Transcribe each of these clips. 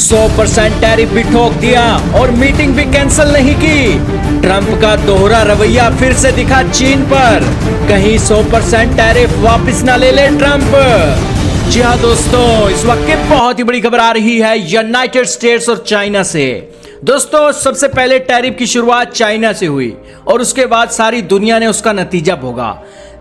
100% tariff भी ठोक दिया और मीटिंग भी कैंसिल नहीं की। ट्रंप का दोहरा रवैया फिर से दिखा चीन पर, कहीं 100% टैरिफ वापस ना ले ले ट्रंप। जी हाँ दोस्तों, इस वक्त की बहुत ही बड़ी खबर आ रही है यूनाइटेड स्टेट्स और चाइना से। दोस्तों, सबसे पहले टैरिफ की शुरुआत चाइना से हुई और उसके बाद सारी दुनिया ने उसका नतीजा भोगा।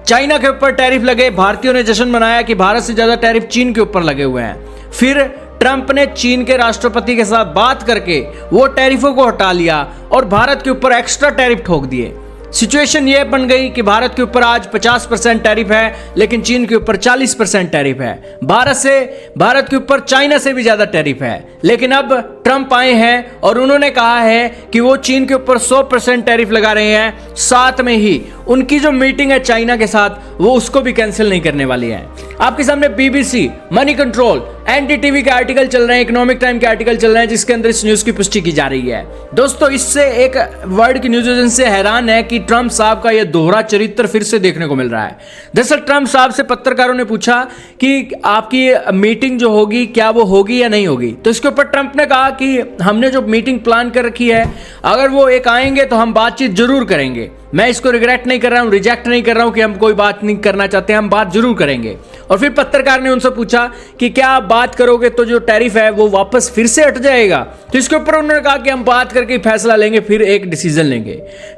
चाइना के ऊपर टैरिफ लगे, भारतीयों ने जश्न मनाया कि भारत से ज्यादा टैरिफ चीन के ऊपर लगे हुए हैं। फिर ट्रंप ने चीन के राष्ट्रपति के साथ बात करके वो टैरिफों को हटा लिया और भारत के ऊपर एक्स्ट्रा टैरिफ ठोक दिए। सिचुएशन ये बन गई कि भारत के ऊपर आज 50% टैरिफ है, लेकिन चीन के ऊपर 40% टैरिफ है। भारत के ऊपर चाइना से भी ज्यादा टैरिफ है। लेकिन अब ट्रंप आए हैं और उन्होंने कहा है कि वो चीन के ऊपर 100% टैरिफ लगा रहे हैं। साथ में ही उनकी जो मीटिंग है चाइना के साथ, वो उसको भी कैंसिल नहीं करने वाली है। आपके सामने बीबीसी, मनी कंट्रोल, एनडीटीवी के आर्टिकल चल रहे हैं, इकोनॉमिक टाइम के आर्टिकल चल रहे हैं, जिसके अंदर इस न्यूज की पुष्टि की जा रही है। दोस्तों, इससे एक वर्ल्ड की न्यूज एजेंसी हैरान है कि ट्रंप साहब का यह दोहरा चरित्र फिर से देखने को मिल रहा है। दरअसल ट्रंप साहब से पत्रकारों ने पूछा कि आपकी मीटिंग जो होगी, क्या वो होगी या नहीं होगी। तो इसके ऊपर ट्रंप ने कहा कि हमने जो मीटिंग प्लान कर रखी है, अगर वो एक आएंगे तो हम बातचीत जरूर करेंगे। मैं इसको रिग्रेट नहीं कर रहा हूं, रिजेक्ट नहीं कर रहा हूं कि हम कोई बात नहीं करना चाहते, हम बात जरूर करेंगे। और फिर पत्रकार ने उनसे पूछा कि क्या आप बात करोगे तो जो टैरिफ है वो वापस फिर से हट जाएगा। तो इसके ऊपर उन्होंने कहा कि हम बात करके फैसला लेंगे, फिर एक डिसीजन लेंगे।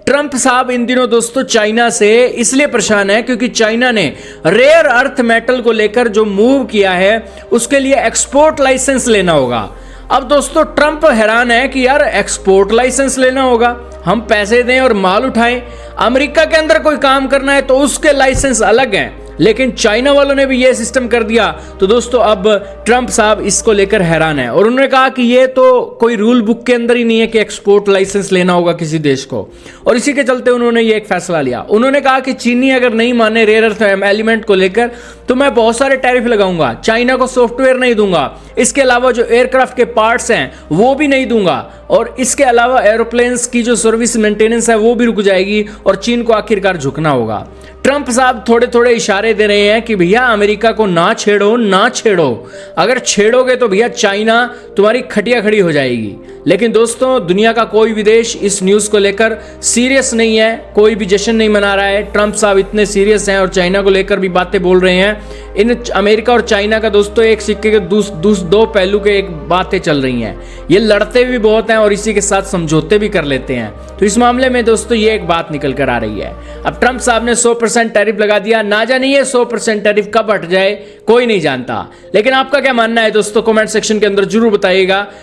ट्रंप साहब इन दिनों दोस्तों चाइना से इसलिए परेशान है क्योंकि चाइना ने रेयर अर्थ मेटल को लेकर जो मूव किया है, उसके लिए एक्सपोर्ट लाइसेंस लेना होगा। अब दोस्तों ट्रंप हैरान है कि यार एक्सपोर्ट लाइसेंस लेना होगा, हम पैसे दें और माल उठाएं। अमेरिका के अंदर कोई काम करना है तो उसके लाइसेंस अलग हैं, लेकिन चाइना वालों ने भी ये सिस्टम कर दिया। तो दोस्तों अब ट्रंप साहब इसको लेकर हैरान है और उन्होंने कहा कि ये तो कोई रूल बुक के अंदर ही नहीं है कि एक्सपोर्ट लाइसेंस लेना होगा किसी देश को। और इसी के चलते उन्होंने ये एक फैसला लिया। उन्होंने कहा कि चीनी अगर नहीं माने रेयर अर्थ एलिमेंट को लेकर तो मैं बहुत सारे टैरिफ लगाऊंगा, चाइना को सॉफ्टवेयर नहीं दूंगा, इसके अलावा जो एयरक्राफ्ट के पार्ट्स हैं वो भी नहीं दूंगा, और इसके अलावा एरोप्लेन्स की जो सर्विस मेंटेनेंस है वो भी रुक जाएगी और चीन को आखिरकार झुकना होगा। ट्रंप साहब थोड़े थोड़े इशारे दे रहे हैं कि भैया अमेरिका को ना छेड़ो, ना छेड़ो, अगर छेड़ोगे तो भैया चाइना तुम्हारी खटिया खड़ी हो जाएगी। लेकिन दोस्तों दुनिया का कोई भी देश इस न्यूज को लेकर सीरियस नहीं है, कोई भी जश्न नहीं मना रहा है। ट्रंप साहब इतने सीरियस हैं और चाइना को लेकर भी बातें बोल रहे हैं। इन अमेरिका और चाइना का दोस्तों एक सिक्के के दो पहलू के एक बातें चल रही हैं। ये लड़ते भी बहुत हैं और इसी के साथ समझौते भी कर लेते हैं। तो इस मामले में दोस्तों ये एक बात निकल कर आ रही है। अब ट्रंप साहब ने 100% टैरिफ लगा दिया, ना जाने ये 100% टैरिफ कब हट जाए कोई नहीं जानता। लेकिन आपका क्या मानना है दोस्तों, कमेंट सेक्शन के अंदर जरूर बताइएगा।